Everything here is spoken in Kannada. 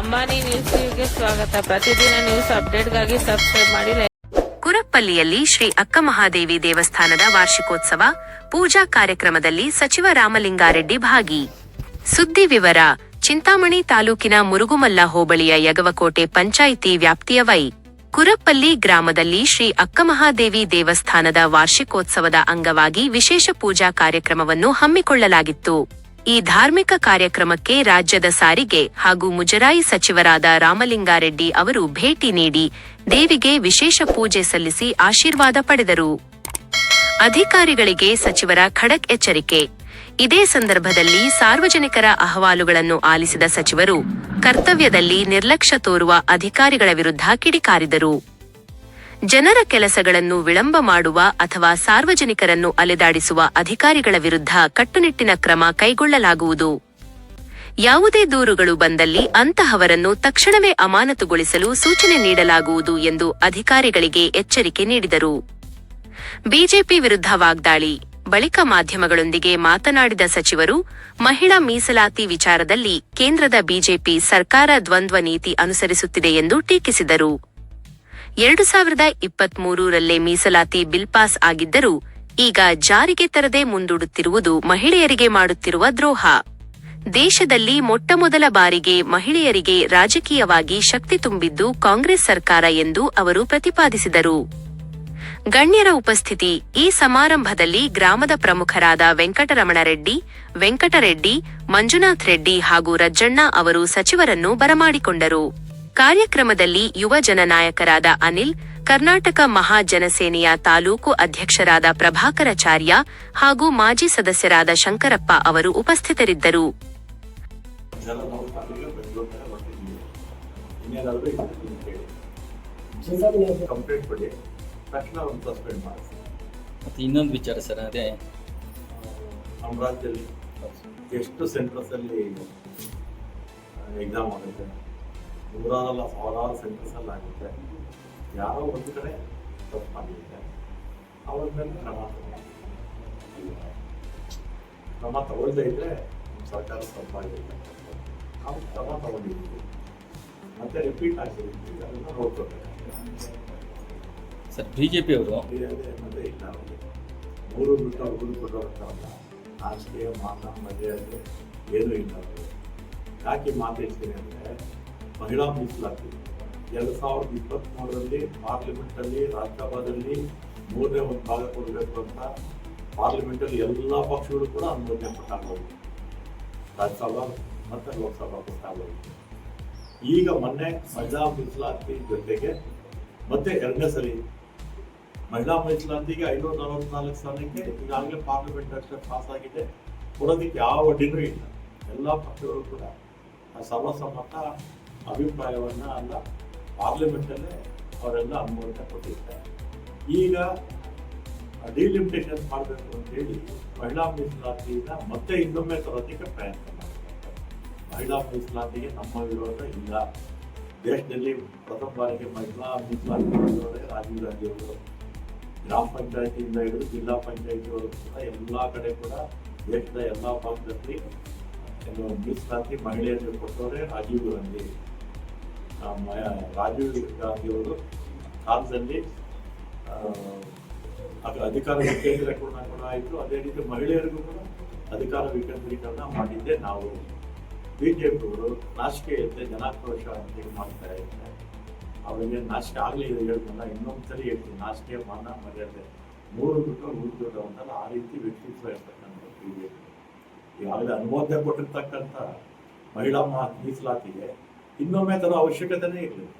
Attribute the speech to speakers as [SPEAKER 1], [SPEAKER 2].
[SPEAKER 1] ಅಂಬಾನಿ ನ್ಯೂಸ್ಗೆ ಸ್ವಾಗತ. ಪ್ರತಿದಿನ ನ್ಯೂಸ್ ಅಪ್ಡೇಟ್ಗಾಗಿ ಸಬ್ಸ್ಕ್ರೈಬ್ ಮಾಡಿ.
[SPEAKER 2] ಕುರಪ್ಪಲ್ಲಿಯಲ್ಲಿ ಶ್ರೀ ಅಕ್ಕಮಹಾದೇವಿ ದೇವಸ್ಥಾನದ ವಾರ್ಷಿಕೋತ್ಸವ ಪೂಜಾ ಕಾರ್ಯಕ್ರಮದಲ್ಲಿ ಸಚಿವ ರಾಮಲಿಂಗಾರೆಡ್ಡಿ ಭಾಗಿ. ಸುದ್ದಿ ವಿವರ: ಚಿಂತಾಮಣಿ ತಾಲೂಕಿನ ಮುರುಗುಮಲ್ಲ ಹೋಬಳಿಯ ಯಗವಕೋಟೆ ಪಂಚಾಯಿತಿ ವ್ಯಾಪ್ತಿಯ ಕುರಪ್ಪಲ್ಲಿ ಗ್ರಾಮದಲ್ಲಿ ಶ್ರೀ ಅಕ್ಕಮಹಾದೇವಿ ದೇವಸ್ಥಾನದ ವಾರ್ಷಿಕೋತ್ಸವದ ಅಂಗವಾಗಿ ವಿಶೇಷ ಪೂಜಾ ಕಾರ್ಯಕ್ರಮವನ್ನು ಹಮ್ಮಿಕೊಳ್ಳಲಾಗಿತ್ತು. ಈ ಧಾರ್ಮಿಕ ಕಾರ್ಯಕ್ರಮಕ್ಕೆ ರಾಜ್ಯದ ಸಾರಿಗೆ ಹಾಗೂ ಮುಜರಾಯಿ ಸಚಿವರಾದ ರಾಮಲಿಂಗಾರೆಡ್ಡಿ ಅವರು ಭೇಟಿ ನೀಡಿ ದೇವಿಗೆ ವಿಶೇಷ ಪೂಜೆ ಸಲ್ಲಿಸಿ ಆಶೀರ್ವಾದ ಪಡೆದರು. ಅಧಿಕಾರಿಗಳಿಗೆ ಸಚಿವರ ಖಡಕ್ ಎಚ್ಚರಿಕೆ. ಇದೇ ಸಂದರ್ಭದಲ್ಲಿ ಸಾರ್ವಜನಿಕರ ಅಹವಾಲುಗಳನ್ನು ಆಲಿಸಿದ ಸಚಿವರು ಕರ್ತವ್ಯದಲ್ಲಿ ನಿರ್ಲಕ್ಷ್ಯ ತೋರುವ ಅಧಿಕಾರಿಗಳ ವಿರುದ್ಧ ಕಿಡಿಕಾರಿದರು. ಜನರ ಕೆಲಸಗಳನ್ನು ವಿಳಂಬ ಮಾಡುವ ಅಥವಾ ಸಾರ್ವಜನಿಕರನ್ನು ಅಲೆದಾಡಿಸುವ ಅಧಿಕಾರಿಗಳ ವಿರುದ್ಧ ಕಟ್ಟುನಿಟ್ಟಿನ ಕ್ರಮ ಕೈಗೊಳ್ಳಲಾಗುವುದು. ಯಾವುದೇ ದೂರುಗಳು ಬಂದಲ್ಲಿ ಅಂತಹವರನ್ನು ತಕ್ಷಣವೇ ಅಮಾನತುಗೊಳಿಸಲು ಸೂಚನೆ ನೀಡಲಾಗುವುದು ಎಂದು ಅಧಿಕಾರಿಗಳಿಗೆ ಎಚ್ಚರಿಕೆ ನೀಡಿದರು. ಬಿಜೆಪಿ ವಿರುದ್ಧ ವಾಗ್ದಾಳಿ ಬಳಿಕ ಮಾಧ್ಯಮಗಳೊಂದಿಗೆ ಮಾತನಾಡಿದ ಸಚಿವರು, ಮಹಿಳಾ ಮೀಸಲಾತಿ ವಿಚಾರದಲ್ಲಿ ಕೇಂದ್ರದ ಬಿಜೆಪಿ ಸರ್ಕಾರ ದ್ವಂದ್ವ ನೀತಿ ಅನುಸರಿಸುತ್ತಿದೆ ಎಂದು ಟೀಕಿಸಿದರು. 2023ರಲ್ಲೇ ಮೀಸಲಾತಿ ಬಿಲ್ ಪಾಸ್ ಆಗಿದ್ದರೂ ಈಗ ಜಾರಿಗೆ ತರದೆ ಮುಂದೂಡುತ್ತಿರುವುದು ಮಹಿಳೆಯರಿಗೆ ಮಾಡುತ್ತಿರುವ ದ್ರೋಹ. ದೇಶದಲ್ಲಿ ಮೊಟ್ಟಮೊದಲ ಬಾರಿಗೆ ಮಹಿಳೆಯರಿಗೆ ರಾಜಕೀಯವಾಗಿ ಶಕ್ತಿ ತುಂಬಿದ್ದು ಕಾಂಗ್ರೆಸ್ ಸರ್ಕಾರ ಎಂದು ಅವರು ಪ್ರತಿಪಾದಿಸಿದರು. ಗಣ್ಯರ ಉಪಸ್ಥಿತಿ. ಈ ಸಮಾರಂಭದಲ್ಲಿ ಗ್ರಾಮದ ಪ್ರಮುಖರಾದ ವೆಂಕಟರಮಣರೆಡ್ಡಿ, ವೆಂಕಟರೆಡ್ಡಿ, ಮಂಜುನಾಥ್ ರೆಡ್ಡಿ ಹಾಗೂ ರಜ್ಜಣ್ಣ ಅವರು ಸಚಿವರನ್ನು ಬರಮಾಡಿಕೊಂಡರು. ಕಾರ್ಯಕ್ರಮದಲ್ಲಿ ಯುವ ಜನನಾಯಕರಾದ ಅನಿಲ್, ಕರ್ನಾಟಕ ಮಹಾಜನಸೇನೆಯ ತಾಲೂಕು ಅಧ್ಯಕ್ಷರಾದ ಪ್ರಭಾಕರಾಚಾರ್ಯ ಹಾಗೂ ಮಾಜಿ ಸದಸ್ಯರಾದ ಶಂಕರಪ್ಪ ಅವರು ಉಪಸ್ಥಿತರಿದ್ದರು.
[SPEAKER 3] ಇನ್ನೊಂದು ವಿಚಾರ ಸರ್, ಅದೇ
[SPEAKER 4] ನಮ್ಮ ರಾಜ್ಯದಲ್ಲಿ ಎಷ್ಟು ಸೆಂಟರ್ಸ್ ಅಲ್ಲಿ ಎಕ್ಸಾಮ್ ಆಗುತ್ತೆ, ನೂರಾರಲ್ಲ ಸಾವಿರಾರು ಸೆಂಟರ್ಸ್ ಅಲ್ಲಿ ಆಗುತ್ತೆ. ಯಾರೋ ಒಂದು ಕಡೆ ತಪ್ಪು ಮಾಡಿರುತ್ತೆ, ಅವ್ರ ಮೇಲೆ ಕ್ರಮ ತಗೊಳ್ದೇ ಇದ್ರೆ ಸರ್ಕಾರ ತಪ್ಪಾಗಿರುತ್ತೆ. ನಾವು ಕ್ರಮ ತಗೊಂಡಿದ್ದೀವಿ, ಮತ್ತೆ ರಿಪೀಟ್ ಆಗಿದ್ದೀವಿ, ಅದನ್ನು ನೋಡ್ಕೋಬೇಕು
[SPEAKER 3] ಸರ್. ಬಿಜೆಪಿ ಅವರು
[SPEAKER 4] ಮತ್ತೆ ಇಲ್ಲ, ಮೂರು ಬಿಟ್ಟು ಅವ್ರು ಕೊಟ್ಟೋಗ್ತಾರಲ್ಲ, ರಾಜಕೀಯ ಮಾನ ಮರ್ಯಾದೆ ಏನೂ ಇಲ್ಲ. ಅವರು ಯಾಕೆ ಮಾತಾಡ್ತೀನಿ ಅಂದರೆ, ಮಹಿಳಾ ಮೀಸಲಾತಿ 2023ರಲ್ಲಿ ಪಾರ್ಲಿಮೆಂಟಲ್ಲಿ ರಾಜ್ಯಸಭಾದಲ್ಲಿ 3ನೇ ಒಂದು ಭಾಗ ಕೊಡಬೇಕು ಅಂತ ಪಾರ್ಲಿಮೆಂಟಲ್ಲಿ ಎಲ್ಲ ಪಕ್ಷಗಳು ಕೂಡ ಅನುಮೋದನೆ ಕೊಟ್ಟಾಗೋದು, ರಾಜ್ಯಸಭಾ ಮತ್ತು ಲೋಕಸಭಾ ಕೊಟ್ಟಾಗೋದು. ಈಗ ಮೊನ್ನೆ ಮಹಿಳಾ ಮೀಸಲಾತಿ ಜೊತೆಗೆ ಮತ್ತೆ 2ನೇ ಸಲ ಮಹಿಳಾ ಮೀಸಲಾತಿಗೆ 544 ಸ್ಥಾನಕ್ಕೆ ಈಗಾಗಲೇ ಪಾರ್ಲಿಮೆಂಟ್ ಅಷ್ಟೇ ಪಾಸ್ ಆಗಿದೆ. ಕೊಡೋದಕ್ಕೆ ಯಾವ ಅಡ್ಡಿನೂ ಇಲ್ಲ. ಎಲ್ಲ ಪಕ್ಷಗಳು ಕೂಡ ಸರ್ವಸಮ್ಮತ ಅಭಿಪ್ರಾಯವನ್ನ ಅಲ್ಲ ಪಾರ್ಲಿಮೆಂಟಲ್ಲೇ ಅವರೆಲ್ಲ ಅನುಮೋದನೆ ಕೊಟ್ಟಿದ್ದಾರೆ. ಈಗ ಡಿಲಿಮಿಟೇಷನ್ ಮಾಡಬೇಕು ಅಂತೇಳಿ ಮಹಿಳಾ ಮೀಸಲಾತಿಯಿಂದ ಮತ್ತೆ ಇನ್ನೊಮ್ಮೆ ತರೋದಕ್ಕೆ ಪ್ರಯತ್ನ ಮಾಡ್ತಾರೆ. ಮಹಿಳಾ ಮೀಸಲಾತಿಗೆ ನಮ್ಮ ವಿರೋಧ ಇಲ್ಲ. ದೇಶದಲ್ಲಿ ಪ್ರಥಮ ಬಾರಿಗೆ ಮಹಿಳಾ ಮೀಸಲಾತಿ ಮಾಡಿದವರೇ ರಾಜೀವ್ ಗಾಂಧಿ ಅವರು. ಗ್ರಾಮ ಪಂಚಾಯತಿಯಿಂದ ಹಿಡಿದು ಜಿಲ್ಲಾ ಪಂಚಾಯತಿಯವರು ಕೂಡ ಎಲ್ಲ ಕಡೆ ಕೂಡ ದೇಶದ ಎಲ್ಲ ಭಾಗದಲ್ಲಿ ಮೀಸಲಾತಿ ಮಹಿಳೆಯರಿಗೆ ಕೊಟ್ಟವರೇ ರಾಜೀವ್ ಗಾಂಧಿ. ರಾಜೀವ್ ಗಾಂಧಿಯವರು ಕಾಲದಲ್ಲಿ ಅಧಿಕಾರ ವಿಕೇಂದ್ರೀಕರಣ ಕೂಡ ಆಯಿತು. ಅದೇ ರೀತಿ ಮಹಿಳೆಯರಿಗೂ ಕೂಡ ಅಧಿಕಾರ ವಿಕೇಂದ್ರೀಕರಣ ಮಾಡಿದ್ದೆ ನಾವು. ಬಿಜೆಪಿಯವರು ನಾಚಿಕೆಯಂತೆ ಜನಾಕ್ರೋಶ ಅಂತೇಳಿ ಮಾಡ್ತಾ ಇದ್ದಾರೆ. ಅವರಿಗೆ ನಾಚಿಕೆ ಆಗಲಿ ಹೇಳಿದ್ನಲ್ಲ, ಇನ್ನೊಂದ್ಸರಿ ಹೇಳ್ತೀನಿ, ನಾಚಿಕೆ ಮಾನ ಮರ್ಯಾದೆ ಮೂರು ಬಿಟ್ಟು ಉಳಿದು ಅಂತಲ್ಲ, ಆ ರೀತಿ ವ್ಯಕ್ತಿತ್ವ ಇರ್ತಕ್ಕಂಥ ಬಿಜೆಪಿ. ಈಗಾಗಲೇ ಅನುಮೋದನೆ ಕೊಟ್ಟಿರ್ತಕ್ಕಂಥ ಮಹಿಳಾ ಮೀಸಲಾತಿಗೆ ಇನ್ನೊಮ್ಮೆ ತರೋ ಅವಶ್ಯಕತೆನೇ ಇರಲಿಲ್ಲ.